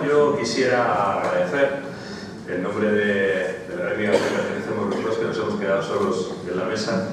yo quisiera agradecer, en nombre de la gremio al que pertenecemos los que nos hemos quedado solos en la mesa,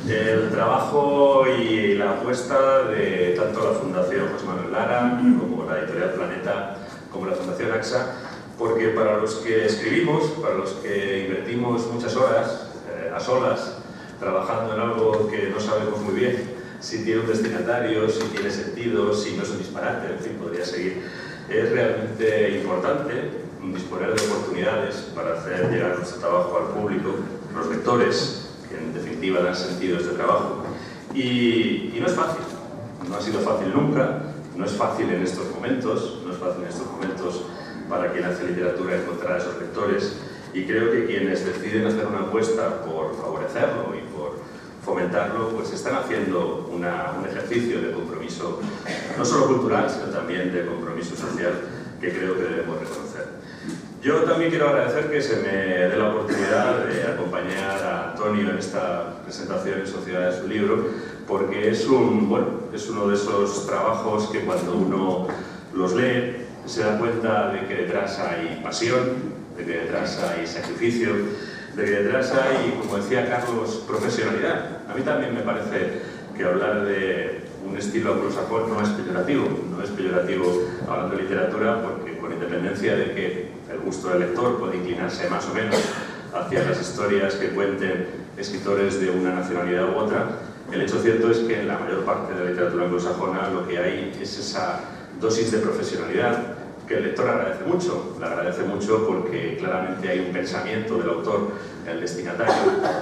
el trabajo y la apuesta de tanto la Fundación José Manuel Lara, como la Editorial Planeta, como la Fundación AXA, porque para los que escribimos, para los que invertimos muchas horas a solas, trabajando en algo que no sabemos muy bien si tiene un destinatario, si tiene sentido, si no es un disparate, en fin, podría seguir, es realmente importante disponer de oportunidades para hacer llegar nuestro trabajo al público, los lectores, que en definitiva dan sentido a este trabajo. Y no es fácil, no ha sido fácil nunca, no es fácil en estos momentos, no es fácil en estos momentos para quien hace literatura encontrar a esos lectores, y creo que quienes deciden hacer una apuesta por favorecerlo y por fomentarlo, pues están haciendo un ejercicio de compromiso, no solo cultural, sino también de compromiso social, que creo que debemos reconocer. Yo también quiero agradecer que se me dé la oportunidad de acompañar a Antonio en esta presentación en sociedad de su libro, porque es uno de esos trabajos que cuando uno los lee se da cuenta de que detrás hay pasión, de que detrás hay sacrificio, de que detrás hay, como decía Carlos, profesionalidad. A mí también me parece que hablar de un estilo anglosajón no es peyorativo hablando de literatura, porque con independencia de que el gusto del lector puede inclinarse más o menos hacia las historias que cuenten escritores de una nacionalidad u otra, el hecho cierto es que en la mayor parte de la literatura anglosajona lo que hay es esa dosis de profesionalidad que el lector agradece mucho. La agradece mucho porque claramente hay un pensamiento del autor en el destinatario,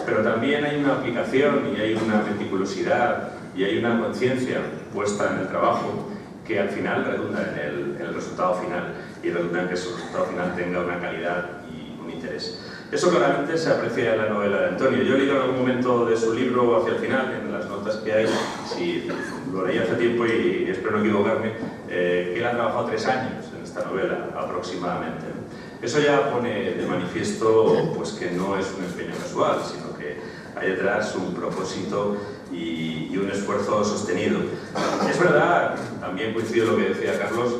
pero también hay una aplicación y hay una meticulosidad y hay una conciencia puesta en el trabajo que al final redunda en el resultado final, y redunda en que ese resultado final tenga una calidad y un interés. Eso claramente se aprecia en la novela de Antonio. Yo he leído en algún momento de su libro hacia el final, en las notas que hay, si lo leí hace tiempo y espero no equivocarme, que él ha trabajado 3 años en esta novela aproximadamente. Eso ya pone de manifiesto pues, que no es un empeño casual, sino que hay detrás un propósito y un esfuerzo sostenido. Es verdad, también coincido lo que decía Carlos,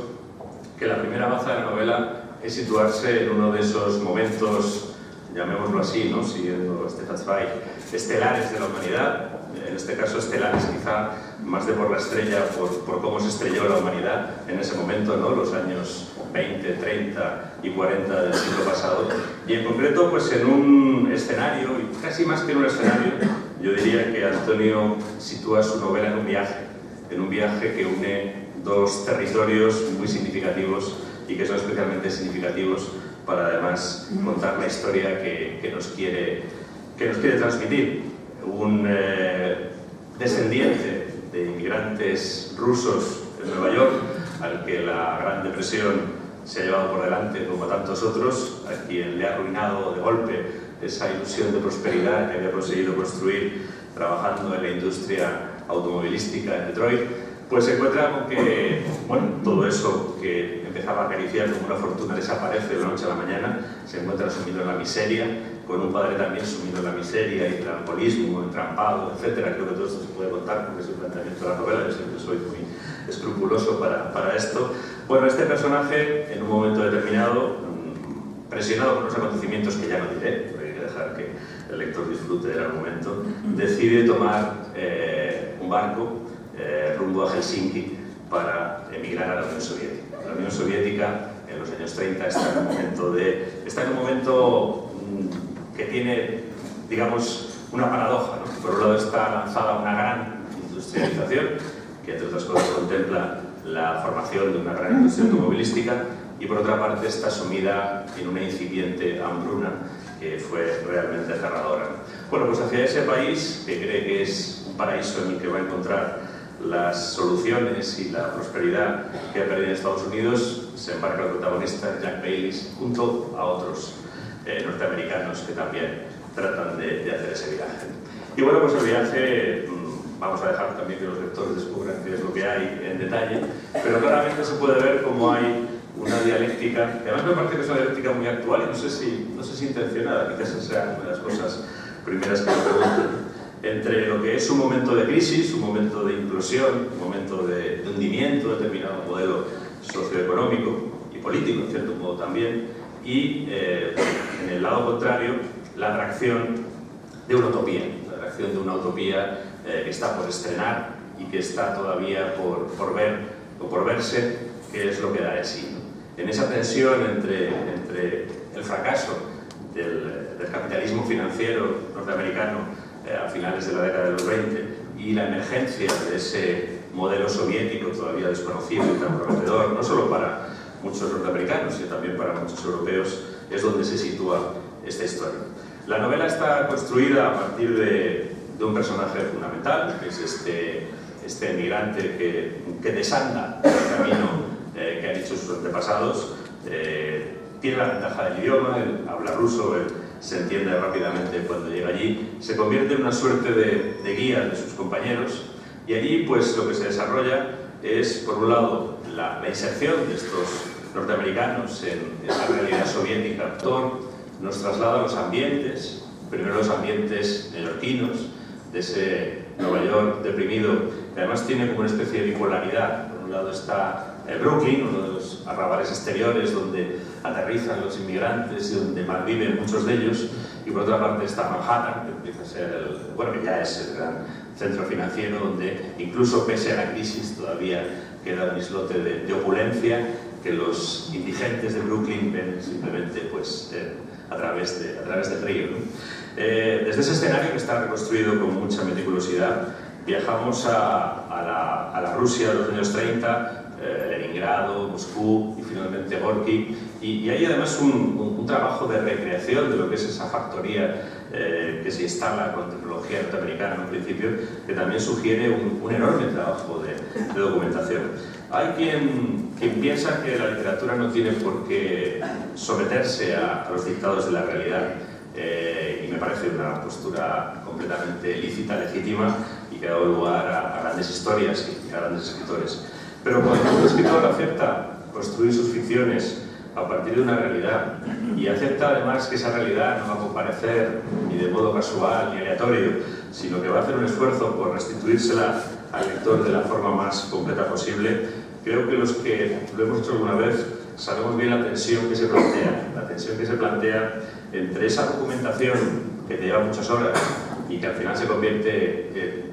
que la primera baza de la novela es situarse en uno de esos momentos, llamémoslo así, ¿no? Siguiendo Stefan Zweig, estelares de la humanidad, en este caso estelares quizá más de por la estrella, por cómo se estrelló la humanidad en ese momento, ¿no? Los años 20, 30 y 40 del siglo pasado, y en concreto pues en un escenario, y casi más que en un escenario, yo diría que Antonio sitúa su novela en un viaje que une 2 territorios muy significativos y que son especialmente significativos para además contar la historia que nos quiere transmitir. Un descendiente de inmigrantes rusos en Nueva York, al que la Gran Depresión se ha llevado por delante como a tantos otros, a quien le ha arruinado de golpe esa ilusión de prosperidad que había conseguido construir trabajando en la industria automovilística en Detroit, pues se encuentra con que, todo eso que empezaba a acariciar como una fortuna desaparece de la noche a la mañana, se encuentra sumido en la miseria, con un padre también sumido en la miseria y el alcoholismo, entrampado, etc. Creo que todo esto se puede contar porque es el planteamiento de la novela, yo siempre soy muy escrupuloso para esto. Bueno, este personaje, en un momento determinado, presionado por los acontecimientos que ya no diré, porque hay que dejar que el lector disfrute del argumento, decide tomar un barco rumbo a Helsinki para emigrar a la Unión Soviética. La Unión Soviética en los años 30 está en un momento que tiene, digamos, una paradoja, ¿no? Por un lado está lanzada una gran industrialización, que entre otras cosas contempla la formación de una gran industria automovilística, y por otra parte está sumida en una incipiente hambruna que fue realmente aterradora. Bueno, pues hacia ese país, que cree que es un paraíso en el que va a encontrar las soluciones y la prosperidad que ha perdido en Estados Unidos, se embarca el protagonista Jack Bayliss junto a otros norteamericanos que también tratan de hacer ese viaje. Y bueno, pues el viaje vamos a dejar también que los lectores descubran qué es lo que hay en detalle, pero claramente se puede ver cómo hay una dialéctica, que además me parece que es una dialéctica muy actual y no sé si intencionada, quizás esa sea una de las cosas primeras que me preguntan, entre lo que es un momento de crisis, un momento de implosión, un momento de hundimiento de determinado modelo socioeconómico, y y político, en cierto modo también, y en el lado contrario, la atracción de una utopía, que está por estrenar y que está todavía por ver o por verse qué es lo que da de sí, ¿no? En esa tensión entre el fracaso del capitalismo financiero norteamericano a finales de la década de los 20 y la emergencia de ese modelo soviético todavía desconocido y tan prometedor, no solo para muchos norteamericanos, sino también para muchos europeos, es donde se sitúa esta historia. La novela está construida a partir de un personaje fundamental, que es este emigrante que desanda el camino que han hecho sus antepasados. Tiene la ventaja del idioma, él habla ruso, él se entiende rápidamente cuando llega allí, se convierte en una suerte de guía de sus compañeros, y allí pues lo que se desarrolla es, por un lado, la inserción de estos norteamericanos en la realidad soviética. El autor nos traslada a los ambientes, primero los ambientes neoyorquinos, de ese Nueva York deprimido, que además tiene como una especie de bipolaridad. Por un lado está Brooklyn, uno de los arrabales exteriores donde aterrizan los inmigrantes y donde malviven muchos de ellos, y por otra parte está Manhattan, que empieza a ser que ya es el gran centro financiero, donde incluso pese a la crisis todavía queda un islote de opulencia que los indigentes de Brooklyn ven simplemente pues, a través del río, ¿no? Desde ese escenario, que está reconstruido con mucha meticulosidad, viajamos a la Rusia de los años 30, Leningrado, Moscú y finalmente Gorky, y hay además un trabajo de recreación de lo que es esa factoría que se instala con tecnología norteamericana en un principio, que también sugiere un enorme trabajo de documentación. Hay quien piensa que la literatura no tiene por qué someterse a los dictados de la realidad, y me parece una postura completamente lícita, legítima, y que ha dado lugar a grandes historias y a grandes escritores. Pero cuando un escritor acepta construir sus ficciones a partir de una realidad y acepta además que esa realidad no va a comparecer ni de modo casual ni aleatorio, sino que va a hacer un esfuerzo por restituírsela al lector de la forma más completa posible, creo que los que lo hemos hecho alguna vez sabemos bien la tensión que se plantea entre esa documentación que te lleva muchas horas y que al final se convierte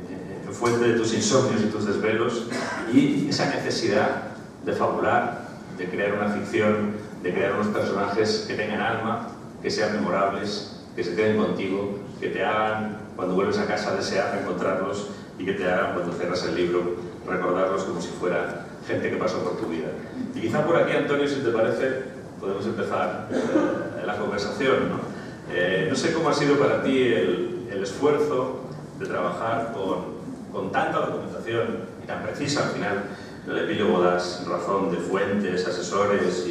en fuente de tus insomnios y tus desvelos, y esa necesidad de fabular, de crear una ficción, de crear unos personajes que tengan alma, que sean memorables, que se queden contigo, que te hagan, cuando vuelves a casa, desear encontrarlos, y que te hagan, cuando cierras el libro, recordarlos como si fuera gente que pasó por tu vida. Y quizá por aquí, Antonio, si te parece, podemos empezar la conversación, ¿no? No sé cómo ha sido para ti el esfuerzo de trabajar con tanta documentación y tan precisa. Al final, en el epílogo das razón de fuentes, asesores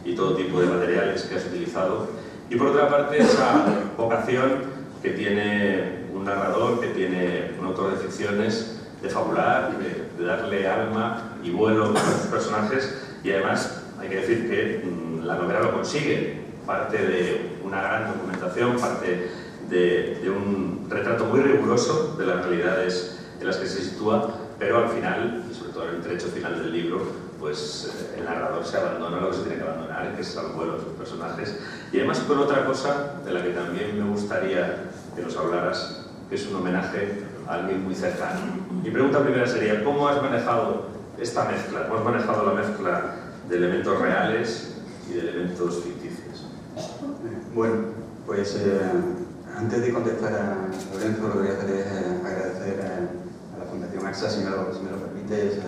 y todo tipo de materiales que has utilizado. Y por otra parte, esa vocación que tiene un narrador, que tiene un autor de ficciones, de fabular, de darle alma y vuelo a sus personajes, y además hay que decir que la novela lo consigue. Parte de una gran documentación, parte de un retrato muy riguroso de las realidades en las que se sitúa, pero al final, y sobre todo en el trecho final del libro, pues el narrador se abandona lo que se tiene que abandonar, que es al vuelo de sus personajes. Y además con otra cosa de la que también me gustaría que nos hablaras, que es un homenaje a alguien muy cercano. Mi pregunta primera sería, ¿cómo has manejado esta mezcla? ¿Cómo has manejado la mezcla de elementos reales y de elementos ficticios? Bueno, pues antes de contestar a Lorenzo, lo que voy a hacer es agradecer a la Fundación AXA, si me lo permites,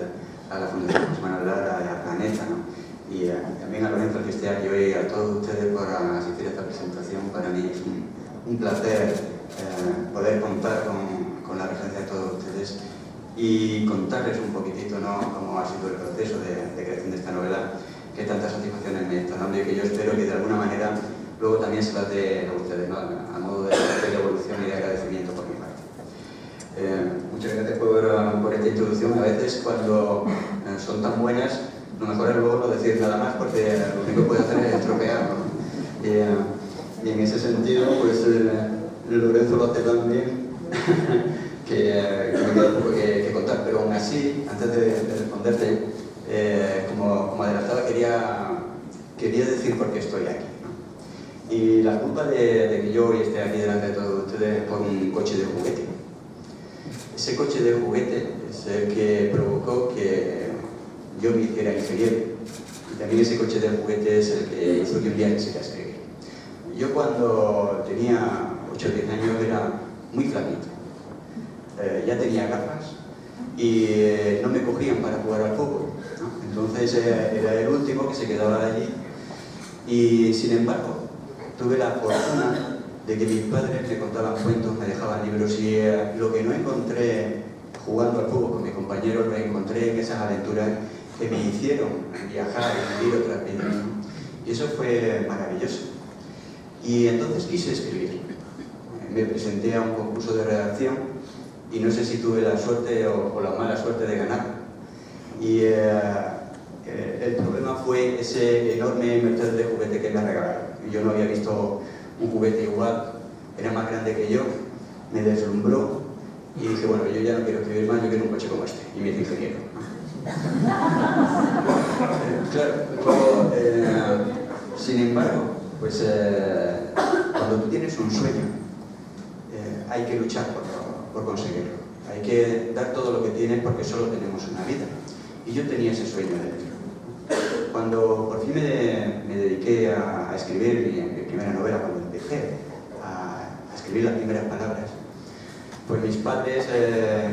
a la Fundación José Manuel Lara y a Planeta, ¿no? Y también a Lorenzo, que esté aquí hoy, y a todos ustedes por asistir a esta presentación. Para mí es un placer poder contar con la presencia de todos ustedes y contarles un poquitito, ¿no?, cómo ha sido el proceso de creación de esta novela, que tantas satisfacciones me está dando y que yo espero que de alguna manera luego también se las dé a ustedes, ¿no?, a modo de evolución y de agradecimiento por mi parte. Muchas gracias por esta introducción. A veces cuando son tan buenas, lo mejor es luego no decir nada más, porque lo único que puede hacer es estropearlo, ¿no? Y en ese sentido, pues Lorenzo lo hace tan bien que me queda poco que contar. Pero aún así, antes de responderte, como adelantaba, quería voy a decir por qué estoy aquí, ¿no? Y la culpa de que yo hoy esté aquí delante de todos ustedes es por un coche de juguete. Ese coche de juguete es el que provocó que yo me hiciera ingeniero. Y también ese coche de juguete es el que hizo que un día quisiera escribir. Yo cuando tenía 8 o 10 años era muy flaquito. Ya tenía gafas y no me cogían para jugar al fútbol, ¿no? Entonces era el último que se quedaba allí y sin embargo tuve la fortuna de que mis padres me contaban cuentos, me dejaban libros y lo que no encontré jugando al fútbol con mis compañeros lo encontré en esas aventuras que me hicieron viajar y vivir otras vidas, ¿no? Y eso fue maravilloso. Y entonces quise escribir. Me presenté a un concurso de redacción y no sé si tuve la suerte o la mala suerte de ganar. Y el problema fue ese enorme Mercedes de juguete que me regalaron. Yo no había visto un juguete igual, era más grande que yo, me deslumbró y dije, bueno, yo ya no quiero escribir más, yo quiero un coche como este. Y me hice ingeniero. Claro, luego, sin embargo, pues cuando tú tienes un sueño, hay que luchar por conseguirlo. Hay que dar todo lo que tienes porque solo tenemos una vida. Y yo tenía ese sueño dentro. Cuando por fin me dediqué a escribir mi primera novela, cuando empecé a escribir las primeras palabras, pues mis padres,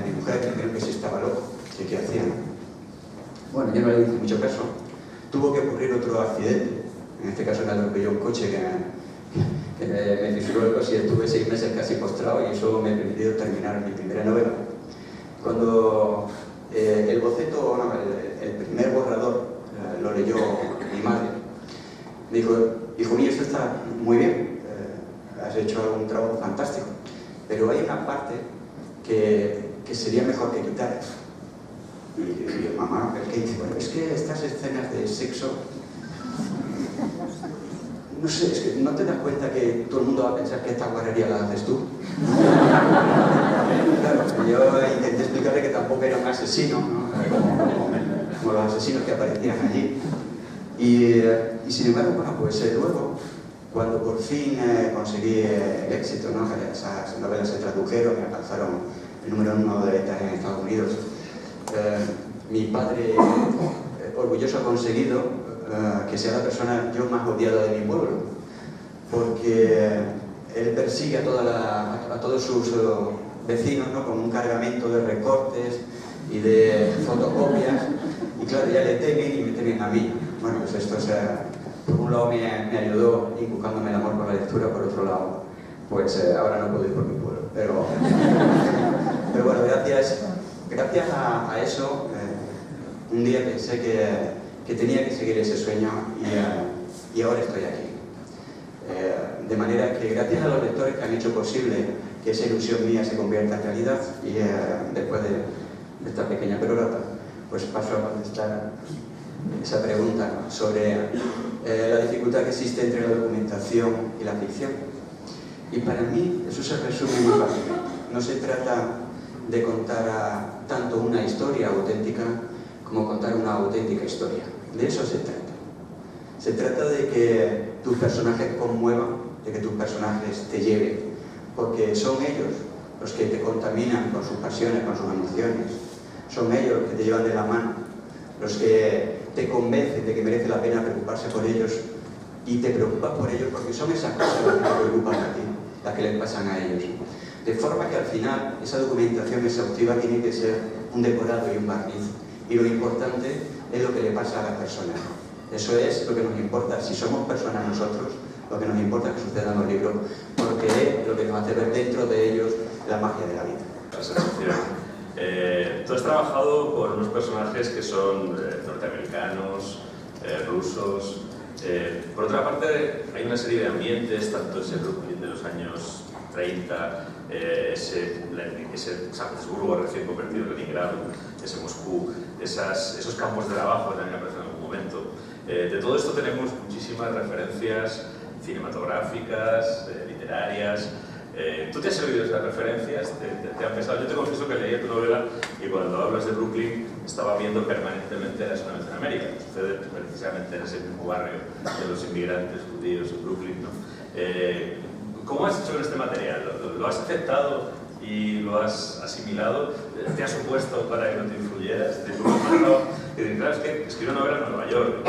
mi mujer, que creo que sí estaba loco, sé qué hacían. Bueno, yo no le hice mucho caso. Tuvo que ocurrir otro accidente. En este caso me atropelló un coche que me fisuró el coche y estuve 6 meses casi postrado y eso me permitió terminar mi primera novela. Cuando el boceto, no, el primer borrador lo leyó mi madre, me dijo, hijo mío, esto está muy bien, has hecho un trabajo fantástico, pero hay una parte que sería mejor que quitaras. Y yo, mamá, ¿qué dice? Bueno, es que estas escenas de sexo, no sé, es que no te das cuenta que todo el mundo va a pensar que esta guarrería la haces tú. Claro, yo intenté explicarle que tampoco era un asesino, ¿no? Como los asesinos que aparecían allí. Y sin embargo, bueno, pues luego, cuando por fin conseguí el éxito, ¿no? Esas novelas se tradujeron y alcanzaron el número 1 de ventas en Estados Unidos, mi padre, orgulloso, ha conseguido que sea la persona yo más odiada de mi pueblo, porque él persigue a todos sus vecinos, ¿no? Con un cargamento de recortes y de fotocopias, y claro, ya le temen y me temen a mí. Bueno, pues esto, o sea, por un lado me ayudó inculcándome el amor por la lectura, por otro lado, pues ahora no puedo ir por mi pueblo. Pero bueno, gracias a eso, un día pensé que tenía que seguir ese sueño y ahora estoy aquí. De manera que gracias a los lectores que han hecho posible que esa ilusión mía se convierta en realidad y después de esta pequeña perorata, pues paso a contestar esa pregunta, ¿no? Sobre la dificultad que existe entre la documentación y la ficción. Y para mí eso se resume muy fácil. No se trata de contar tanto una historia auténtica como contar una auténtica historia. De eso se trata. Se trata de que tus personajes conmuevan, de que tus personajes te lleven, porque son ellos los que te contaminan con sus pasiones, con sus emociones. Son ellos los que te llevan de la mano, los que te convencen de que merece la pena preocuparse por ellos y te preocupas por ellos porque son esas cosas las que te preocupan a ti, las que les pasan a ellos. De forma que al final esa documentación exhaustiva tiene que ser un decorado y un barniz. Y lo importante es lo que le pasa a la persona. Eso es lo que nos importa. Si somos personas nosotros, lo que nos importa es que sucedan los libros, porque es lo que nos hace ver dentro de ellos la magia de la vida. La sensación. Tú has trabajado con unos personajes que son norteamericanos, rusos. Por otra parte, hay una serie de ambientes, tanto ese Brooklyn de los años 30, ese San Petersburgo recién convertido en Leningrado, ese Moscú, esos campos de trabajo que también aparecen en algún momento. De todo esto tenemos muchísimas referencias cinematográficas, literarias. ¿Tú te has servido de esas referencias? ¿Te han pesado? Yo te confieso que leí tu novela y cuando hablas de Brooklyn estaba viendo permanentemente la Una vez en América. Sucede precisamente en ese mismo barrio de los inmigrantes judíos en Brooklyn, ¿no? ¿Cómo has hecho con este material? ¿Lo has aceptado y lo has asimilado? ¿Te has opuesto para que no te influyeras? Claro, es que escribir una novela en Nueva York,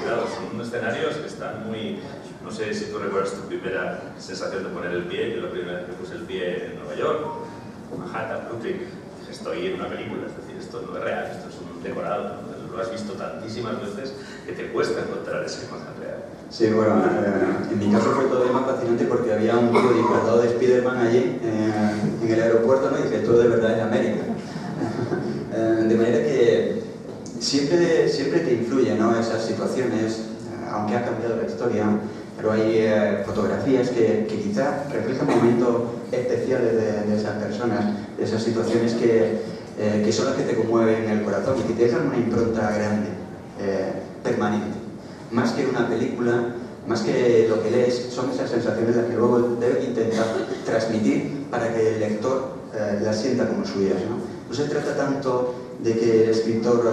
claro, son escenarios que están muy... No sé si tú recuerdas tu primera sensación de poner el pie. Yo la primera vez que puse el pie en Nueva York, Manhattan, Brooklyn, estoy en una película, es decir, esto no es real, esto es un decorado, lo has visto tantísimas veces que te cuesta encontrar esa imagen real. Sí, bueno, en mi caso fue todavía más fascinante porque había un tío disfrazado de Spiderman allí en el aeropuerto, ¿no? Y dije, esto de verdad es América. De manera que siempre te influye, ¿no? Esas situaciones, aunque ha cambiado la historia, pero hay fotografías que quizás reflejan momentos especiales de esas personas, de esas situaciones que son las que te conmueven el corazón y que te dejan una impronta grande, permanente. Más que una película, más que lo que lees, son esas sensaciones las que luego debes intentar transmitir para que el lector las sienta como suyas, ¿no? No se trata tanto de que el escritor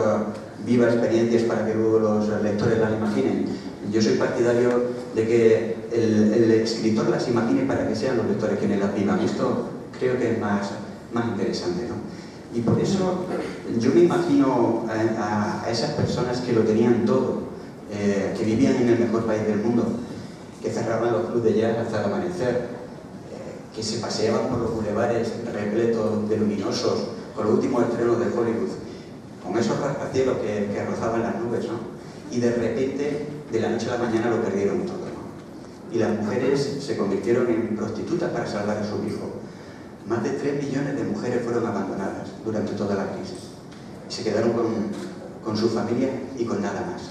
viva experiencias para que luego los lectores las imaginen. Yo soy partidario de que el escritor las imagine para que sean los lectores quienes las vivan. Esto creo que es más interesante, ¿no? Y por eso yo me imagino a esas personas que lo tenían todo, que vivían en el mejor país del mundo, que cerraban los clubes de jazz hasta el amanecer, que se paseaban por los bulevares repletos de luminosos, con los últimos estrenos de Hollywood, con esos rascacielos que rozaban las nubes, ¿no? Y de repente, de la noche a la mañana, lo perdieron todo, ¿no? Y las mujeres se convirtieron en prostitutas para salvar a sus hijos. Más de 3 millones de mujeres fueron abandonadas durante toda la crisis. Se quedaron con su familia y con nada más.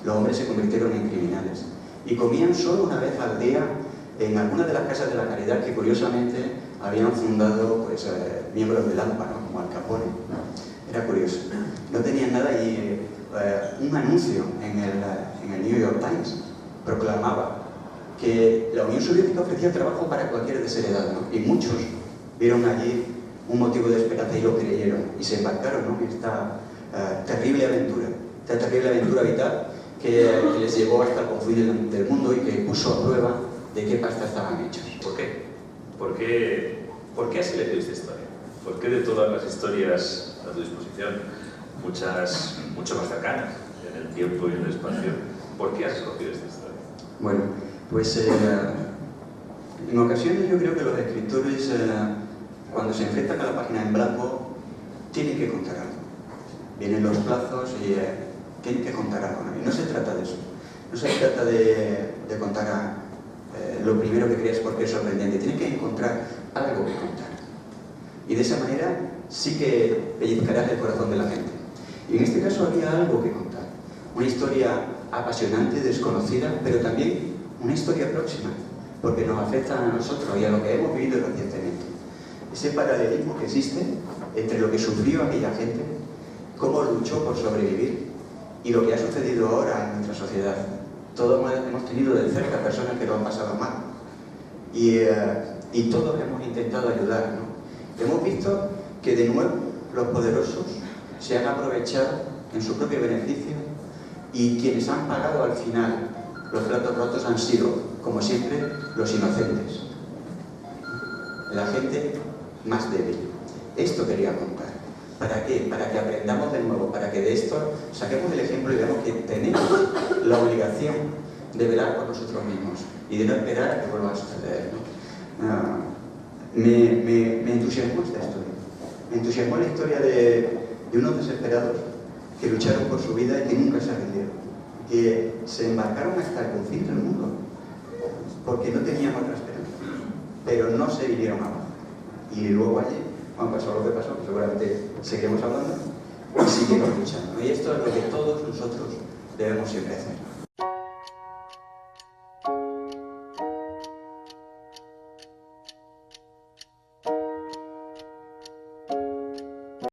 Los hombres se convirtieron en criminales. Y comían solo una vez al día en algunas de las casas de la caridad que curiosamente habían fundado pues, miembros del AMPA, ¿no? Como Al Capone. Era curioso. No tenían nada y un anuncio en el New York Times proclamaba que la Unión Soviética ofrecía trabajo para cualquier desheredado, ¿no? Y muchos vieron allí un motivo de esperanza y lo creyeron y se embarcaron, ¿no? En esta terrible aventura vital que les llevó hasta el confín del mundo y que puso a prueba de qué pasta estaban hechos. ¿Por qué? ¿Por qué has elegido esta historia? ¿Por qué de todas las historias a tu disposición, mucho más cercanas en el tiempo y en el espacio, por qué has escogido esta historia? Bueno, pues en ocasiones yo creo que los escritores, cuando se enfrentan a la página en blanco, tienen que contar algo. Vienen los plazos y tienen que contar algo, ¿no? Y no se trata de eso. No se trata de contar lo primero que creas porque es sorprendente. Tienes que encontrar algo que contar. Y de esa manera sí que pellizcarás el corazón de la gente. Y en este caso había algo que contar. Una historia apasionante, desconocida, pero también una historia próxima, porque nos afecta a nosotros y a lo que hemos vivido recientemente. Ese paralelismo que existe entre lo que sufrió aquella gente, cómo luchó por sobrevivir y lo que ha sucedido ahora en nuestra sociedad. Todos hemos tenido de cerca personas que lo han pasado mal y todos hemos intentado ayudar, ¿no? Hemos visto que de nuevo los poderosos se han aprovechado en su propio beneficio y quienes han pagado al final los platos rotos han sido, como siempre, los inocentes. La gente más débil. Esto quería contar. ¿Para qué? Para que aprendamos de nuevo, para que de esto saquemos el ejemplo y veamos que tenemos la obligación de velar por nosotros mismos y de no esperar a que vuelva a suceder, ¿no? Me entusiasmó esta historia. Me entusiasmó la historia de unos desesperados que lucharon por su vida y que nunca se rindieron, que se embarcaron hasta el confín del mundo porque no tenían otra esperanza, pero no se vinieron abajo. Y luego allí, cuando pasó lo que pasó, pues seguramente seguiremos hablando y seguimos luchando. Y esto es lo que todos nosotros debemos siempre hacer.